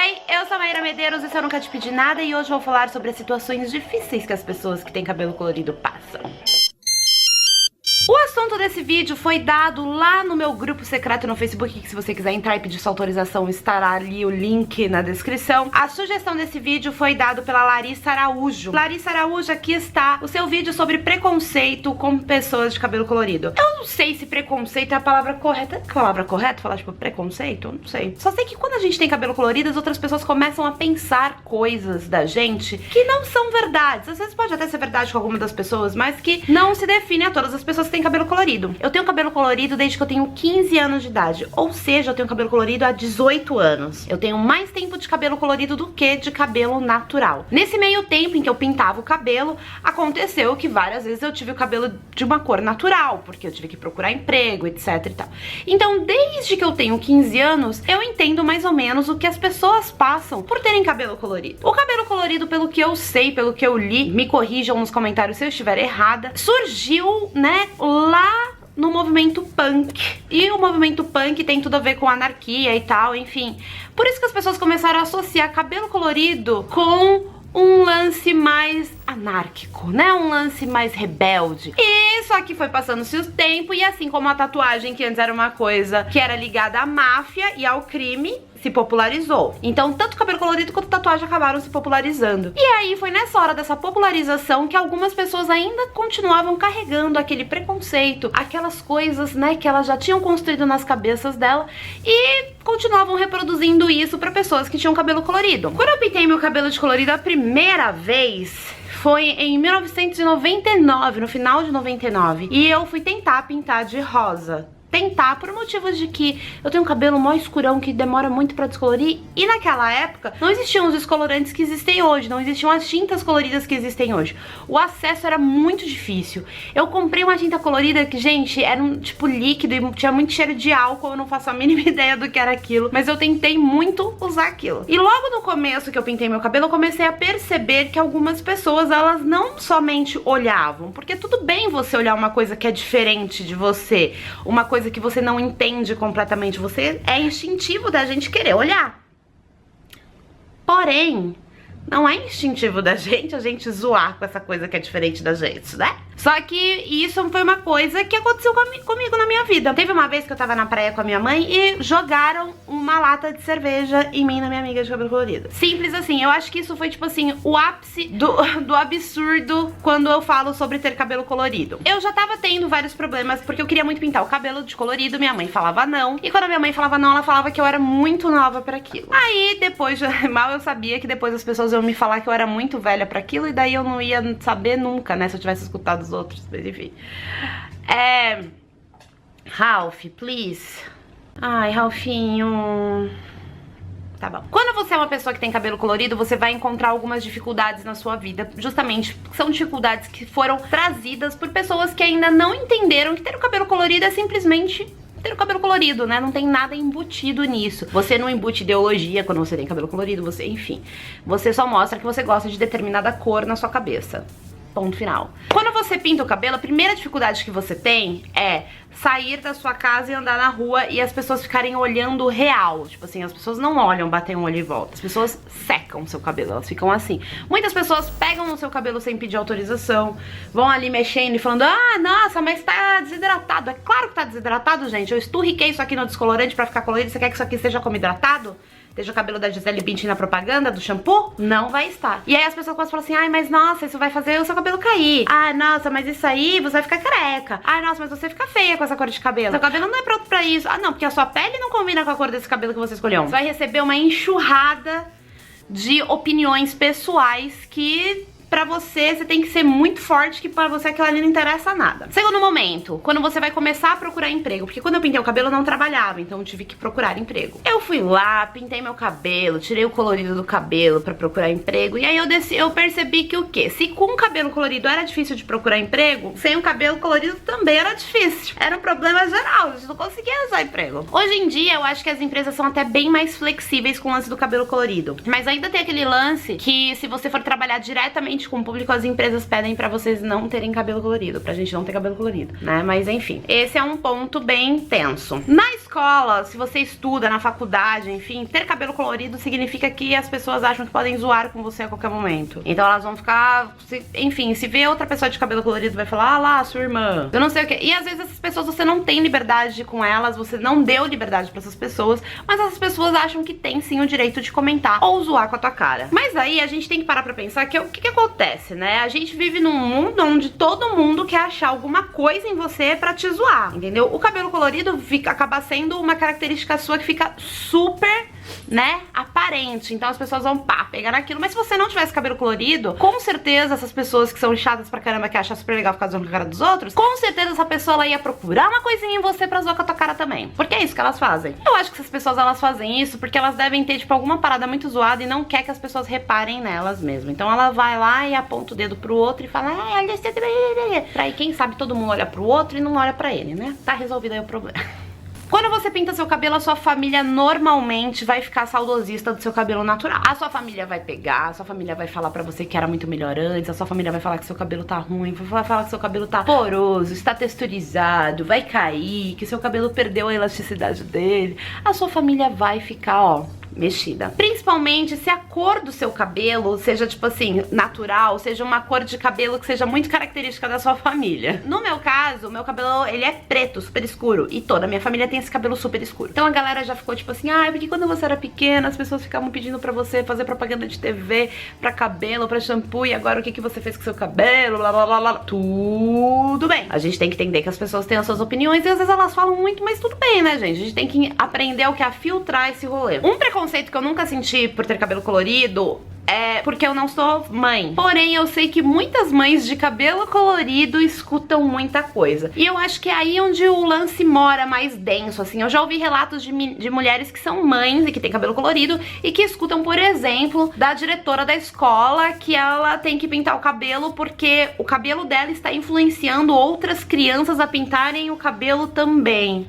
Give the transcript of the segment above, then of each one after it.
Oi, eu sou a Maíra Medeiros, esse Eu Nunca Te Pedi Nada e hoje eu vou falar sobre as situações difíceis que as pessoas que têm cabelo colorido passam. O assunto desse vídeo foi dado lá no meu grupo secreto no Facebook, que se você quiser entrar e pedir sua autorização, estará ali o link na descrição. A sugestão desse vídeo foi dado pela Larissa Araújo. Larissa Araújo, aqui está o seu vídeo sobre preconceito com pessoas de cabelo colorido. Eu não sei se preconceito é a palavra correta. É a palavra correta? Falar tipo preconceito? Eu não sei. Só sei que quando a gente tem cabelo colorido, as outras pessoas começam a pensar coisas da gente que não são verdades. Às vezes pode até ser verdade com alguma das pessoas, mas que não se define a todas as pessoas que têm cabelo colorido. Eu tenho cabelo colorido desde que eu tenho 15 anos de idade, ou seja, eu tenho cabelo colorido há 18 anos. Eu tenho mais tempo de cabelo colorido do que de cabelo natural. Nesse meio tempo em que eu pintava o cabelo, aconteceu que várias vezes eu tive o cabelo de uma cor natural, porque eu tive que procurar emprego, etc e tal. Então, desde que eu tenho 15 anos, eu entendo mais ou menos o que as pessoas passam por terem cabelo colorido. O cabelo colorido, pelo que eu sei, pelo que eu li, me corrijam nos comentários se eu estiver errada, surgiu, né, lá no movimento punk. E o movimento punk tem tudo a ver com anarquia e tal, enfim. Por isso que as pessoas começaram a associar cabelo colorido com um lance mais anárquico, né? Um lance mais rebelde. E só que foi passando-se o tempo e assim como a tatuagem, que antes era uma coisa que era ligada à máfia e ao crime, se popularizou. Então, tanto o cabelo colorido quanto a tatuagem acabaram se popularizando. E aí, foi nessa hora dessa popularização que algumas pessoas ainda continuavam carregando aquele preconceito, aquelas coisas, né, que elas já tinham construído nas cabeças dela e continuavam reproduzindo isso para pessoas que tinham cabelo colorido. Quando eu pintei meu cabelo de colorido a primeira vez, foi em 1999, no final de 99, e eu fui tentar pintar de rosa. Tentar, por motivos de que eu tenho um cabelo mó escurão que demora muito pra descolorir. E naquela época não existiam os descolorantes que existem hoje, não existiam as tintas coloridas que existem hoje. O acesso era muito difícil. Eu comprei uma tinta colorida que, gente, era um tipo líquido e tinha muito cheiro de álcool. Eu não faço a mínima ideia do que era aquilo, mas eu tentei muito usar aquilo. E logo no começo que eu pintei meu cabelo, eu comecei a perceber que algumas pessoas, elas não somente olhavam, porque tudo bem você olhar uma coisa que é diferente de você, uma coisa que você não entende completamente, é instintivo da gente querer olhar. Porém, não é instintivo da gente a gente zoar com essa coisa que é diferente da gente, né? Só que isso foi uma coisa que aconteceu comigo na minha vida. Teve uma vez que eu tava na praia com a minha mãe e jogaram uma lata de cerveja em mim e na minha amiga de cabelo colorido. Simples assim. Eu acho que isso foi, tipo assim, o ápice do absurdo quando eu falo sobre ter cabelo colorido. Eu já tava tendo vários problemas porque eu queria muito pintar o cabelo de colorido, minha mãe falava não. E quando a minha mãe falava não, ela falava que eu era muito nova pra aquilo. Aí depois, mal eu sabia que depois as pessoas iam me falar que eu era muito velha pra aquilo e daí eu não ia saber nunca, né, se eu tivesse escutado os outros, mas enfim. Ralph, please. Ai, Ralfinho. Tá bom. Quando você é uma pessoa que tem cabelo colorido, você vai encontrar algumas dificuldades na sua vida. Justamente, são dificuldades que foram trazidas por pessoas que ainda não entenderam que ter o cabelo colorido é simplesmente ter o cabelo colorido, né? Não tem nada embutido nisso. Você não embute ideologia quando você tem cabelo colorido, você, enfim. Você só mostra que você gosta de determinada cor na sua cabeça. Ponto final. Quando você pinta o cabelo, a primeira dificuldade que você tem é sair da sua casa e andar na rua e as pessoas ficarem olhando real. Tipo assim, as pessoas não olham, batem um olho e voltam. As pessoas secam o seu cabelo, elas ficam assim. Muitas pessoas pegam no seu cabelo sem pedir autorização, vão ali mexendo e falando: ah, nossa, mas tá desidratado. É claro que tá desidratado, gente. Eu esturriquei isso aqui no descolorante pra ficar colorido. Você quer que isso aqui seja como hidratado? Esteja o cabelo da Gisele Bündchen na propaganda do shampoo? Não vai estar. E aí as pessoas começam a falar assim: ai, mas nossa, isso vai fazer o seu cabelo cair. Ah, nossa, mas isso aí você vai ficar careca. Ah, nossa, mas você fica feia com essa cor de cabelo. Seu cabelo não é pronto pra isso. Ah, não, porque a sua pele não combina com a cor desse cabelo que você escolheu. Você vai receber uma enxurrada de opiniões pessoais que pra você tem que ser muito forte, que pra você aquilo ali não interessa nada. Segundo momento, quando você vai começar a procurar emprego, porque quando eu pintei o cabelo eu não trabalhava, então eu tive que procurar emprego. Eu fui lá, pintei meu cabelo, tirei o colorido do cabelo pra procurar emprego, e aí eu percebi que o quê? Se com o cabelo colorido era difícil de procurar emprego, sem o cabelo colorido também era difícil. Era um problema geral, a gente não conseguia usar emprego. Hoje em dia eu acho que as empresas são até bem mais flexíveis com o lance do cabelo colorido, mas ainda tem aquele lance que se você for trabalhar diretamente com o público, as empresas pedem pra vocês não terem cabelo colorido, pra gente não ter cabelo colorido, né? Mas enfim, esse é um ponto bem tenso. Na escola escola, se você estuda na faculdade, enfim, ter cabelo colorido significa que as pessoas acham que podem zoar com você a qualquer momento. Então elas vão ficar, enfim, se vê outra pessoa de cabelo colorido, vai falar, ah lá, sua irmã, eu não sei o que. E às vezes essas pessoas você não tem liberdade com elas, você não deu liberdade pra essas pessoas, mas essas pessoas acham que tem sim o direito de comentar ou zoar com a tua cara. Mas aí a gente tem que parar pra pensar que o que acontece, né? A gente vive num mundo onde todo mundo quer achar alguma coisa em você pra te zoar, entendeu? O cabelo colorido acaba sendo uma característica sua que fica super, né, aparente. Então as pessoas vão, pá, pegar naquilo. Mas se você não tivesse cabelo colorido, com certeza essas pessoas que são chatas pra caramba, que acham super legal ficar zoando com a cara dos outros, com certeza essa pessoa ela ia procurar uma coisinha em você pra zoar com a tua cara também. Porque é isso que elas fazem. Eu acho que essas pessoas, elas fazem isso porque elas devem ter, tipo, alguma parada muito zoada e não quer que as pessoas reparem nelas mesmo. Então ela vai lá e aponta o dedo pro outro e fala, olha esse... Pra aí, quem sabe, todo mundo olha pro outro e não olha pra ele, né? Tá resolvido aí o problema. Quando você pinta seu cabelo, a sua família normalmente vai ficar saudosista do seu cabelo natural. A sua família vai pegar, a sua família vai falar pra você que era muito melhor antes, a sua família vai falar que seu cabelo tá ruim, vai falar que seu cabelo tá poroso, está texturizado, vai cair, que seu cabelo perdeu a elasticidade dele. A sua família vai ficar, ó, mexida. Principalmente se a cor do seu cabelo seja, tipo assim, natural, seja uma cor de cabelo que seja muito característica da sua família. No meu caso, o meu cabelo, ele é preto, super escuro, e toda a minha família tem esse cabelo super escuro. Então a galera já ficou tipo assim, porque quando você era pequena, as pessoas ficavam pedindo pra você fazer propaganda de TV, pra cabelo, pra shampoo, e agora o que você fez com seu cabelo, blá blá blá blá. Tudo bem. A gente tem que entender que as pessoas têm as suas opiniões, e às vezes elas falam muito, mas tudo bem, né, gente? A gente tem que aprender o que a filtrar esse rolê. Um preconceito que eu nunca senti por ter cabelo colorido é porque eu não sou mãe. Porém, eu sei que muitas mães de cabelo colorido escutam muita coisa. E eu acho que é aí onde o lance mora mais denso, assim. Eu já ouvi relatos de mulheres que são mães e que têm cabelo colorido e que escutam, por exemplo, da diretora da escola que ela tem que pintar o cabelo porque o cabelo dela está influenciando outras crianças a pintarem o cabelo também.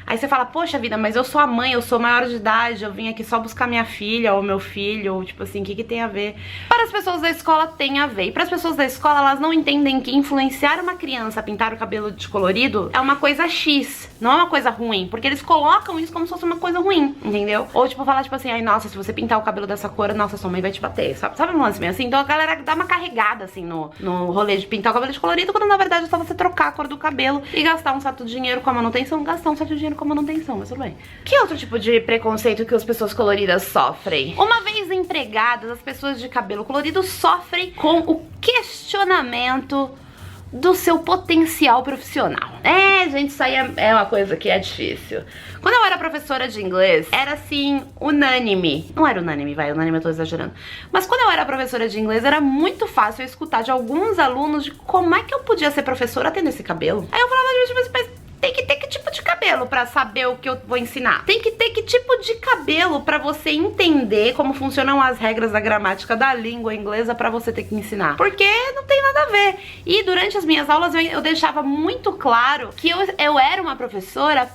Aí você fala, poxa vida, mas eu sou a mãe, eu sou maior de idade, eu vim aqui só buscar minha filha ou meu filho, ou tipo assim, o que tem a ver? Para as pessoas da escola tem a ver. E para as pessoas da escola, elas não entendem que influenciar uma criança a pintar o cabelo de colorido é uma coisa X, não é uma coisa ruim, porque eles colocam isso como se fosse uma coisa ruim, entendeu? Ou tipo, falar tipo assim, ai nossa, se você pintar o cabelo dessa cor, nossa, sua mãe vai te bater, sabe um lance meio assim? Então a galera dá uma carregada assim no rolê de pintar o cabelo de colorido, quando na verdade é só você trocar a cor do cabelo e gastar um certo dinheiro com a manutenção, gastar um certo dinheiro com a manutenção, mas tudo bem. Que outro tipo de preconceito que as pessoas coloridas sofrem? Uma vez empregadas, as pessoas de cabelo colorido sofrem com o questionamento do seu potencial profissional. Gente, isso aí é uma coisa que é difícil. Quando eu era professora de inglês, era assim, unânime. Não era unânime, unânime eu tô exagerando. Mas quando eu era professora de inglês, era muito fácil eu escutar de alguns alunos de como é que eu podia ser professora tendo esse cabelo. Aí eu falava, mas tem que ter que tipo de cabelo pra saber o que eu vou ensinar? Tem que ter que tipo de cabelo pra você entender como funcionam as regras da gramática da língua inglesa pra você ter que ensinar? Porque não tem nada a ver. E durante as minhas aulas eu deixava muito claro que eu era uma professora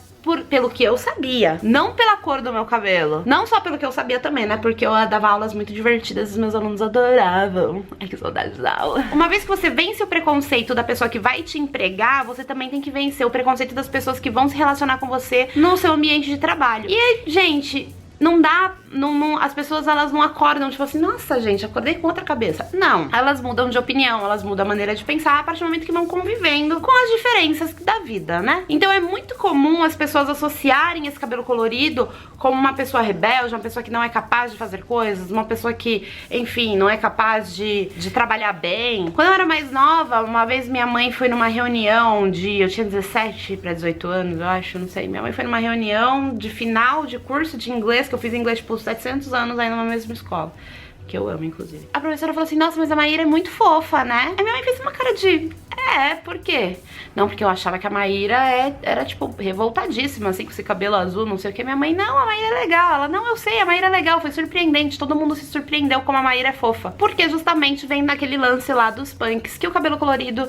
pelo que eu sabia, não pela cor do meu cabelo. Não só pelo que eu sabia também, né? Porque eu dava aulas muito divertidas e os meus alunos adoravam. Ai, que saudade da aula. Uma vez que você vence o preconceito da pessoa que vai te empregar, você também tem que vencer o preconceito das pessoas que vão se relacionar com você no seu ambiente de trabalho. E, gente, não dá, as pessoas elas não acordam tipo assim, nossa gente, acordei com outra cabeça. Não, elas mudam de opinião, elas mudam a maneira de pensar a partir do momento que vão convivendo com as diferenças da vida, né? Então é muito comum as pessoas associarem esse cabelo colorido como uma pessoa rebelde, uma pessoa que não é capaz de fazer coisas, uma pessoa que, enfim, não é capaz de trabalhar bem. Quando eu era mais nova, uma vez minha mãe foi numa reunião eu tinha 17 para 18 anos, eu acho, não sei. Minha mãe foi numa reunião de final de curso de inglês, que eu fiz inglês por 700 anos aí numa mesma escola, que eu amo, inclusive. A professora falou assim, nossa, mas a Maíra é muito fofa, né? Aí minha mãe fez uma cara de, por quê? Não, porque eu achava que a Maíra era, tipo, revoltadíssima, assim, com esse cabelo azul, não sei o que. Minha mãe, não, a Maíra é legal. Ela, não, eu sei, a Maíra é legal, foi surpreendente. Todo mundo se surpreendeu como a Maíra é fofa. Porque justamente vem naquele lance lá dos punks, que o cabelo colorido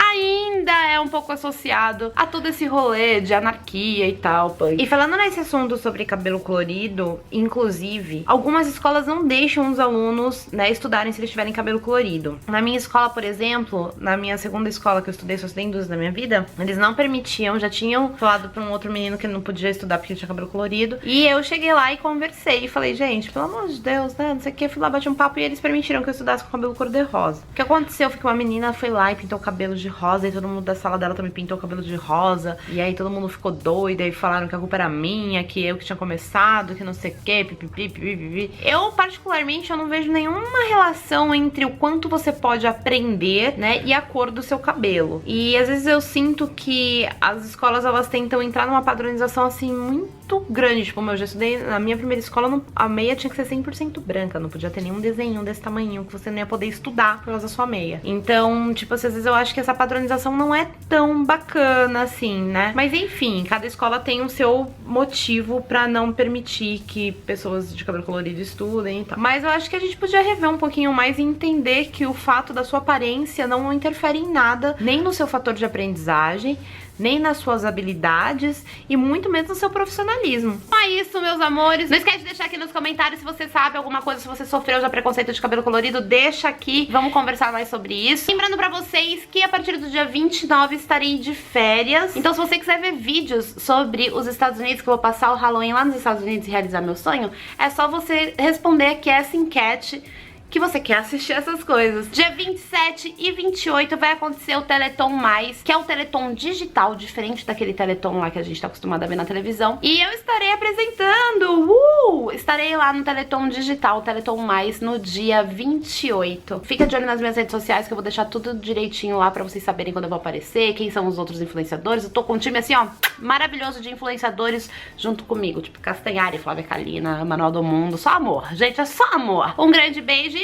ainda é um pouco associado a todo esse rolê de anarquia e tal, punk. E falando nesse assunto sobre cabelo colorido, inclusive, algumas escolas não deixam os alunos, né, estudarem se eles tiverem cabelo colorido. Na minha escola, por exemplo, na minha segunda escola que eu estudei, só estudei em duas da minha vida, eles não permitiam, já tinham falado pra um outro menino que ele não podia estudar porque ele tinha cabelo colorido. E eu cheguei lá e conversei e falei, gente, pelo amor de Deus, né, não sei o que, fui lá, bati um papo e eles permitiram que eu estudasse com cabelo cor-de-rosa. O que aconteceu foi que uma menina foi lá e pintou o cabelo de rosa e todo mundo da sala dela também pintou o cabelo de rosa. E aí todo mundo ficou doido e falaram que a culpa era minha, que eu que tinha começado, que não sei o que, pipipi, pipipi. Eu, particularmente, eu não vejo nenhuma relação entre o quanto você pode aprender, né, e a cor do seu cabelo. E às vezes eu sinto que as escolas, elas tentam entrar numa padronização assim muito grande. Tipo, eu já estudei na minha primeira escola, a meia tinha que ser 100% branca, não podia ter nenhum desenho desse tamanho que você não ia poder estudar por causa da sua meia. Então, tipo, às vezes eu acho que essa padronização não é tão bacana assim, né? Mas enfim, cada escola tem o seu motivo pra não permitir que pessoas de cabelo colorido estudem e tal. Mas eu acho que a gente podia rever um pouquinho mais e entender que o fato da sua aparência não interfere em nada, nem no seu fator de aprendizagem, nem nas suas habilidades e muito menos no seu profissionalismo. Então é isso, meus amores. Não esquece de deixar aqui nos comentários se você sabe alguma coisa, se você sofreu já preconceito de cabelo colorido, deixa aqui, vamos conversar mais sobre isso. Lembrando pra vocês que a partir do dia 29 estarei de férias, então se você quiser ver vídeos sobre os Estados Unidos, que eu vou passar o Halloween lá nos Estados Unidos e realizar meu sonho, é só você responder aqui essa enquete que você quer assistir essas coisas. Dia 27 e 28 vai acontecer o Teleton Mais, que é o Teleton digital, diferente daquele Teleton lá que a gente tá acostumado a ver na televisão. E eu estarei apresentando, estarei lá no Teleton digital, o Teleton Mais, no dia 28. Fica de olho nas minhas redes sociais que eu vou deixar tudo direitinho lá pra vocês saberem quando eu vou aparecer, quem são os outros influenciadores. Eu tô com um time assim, ó, maravilhoso de influenciadores junto comigo, tipo Castanhari, Flávia Kalina, Manual do Mundo, só amor. Gente, é só amor. Um grande beijo.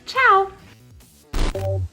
Tchau!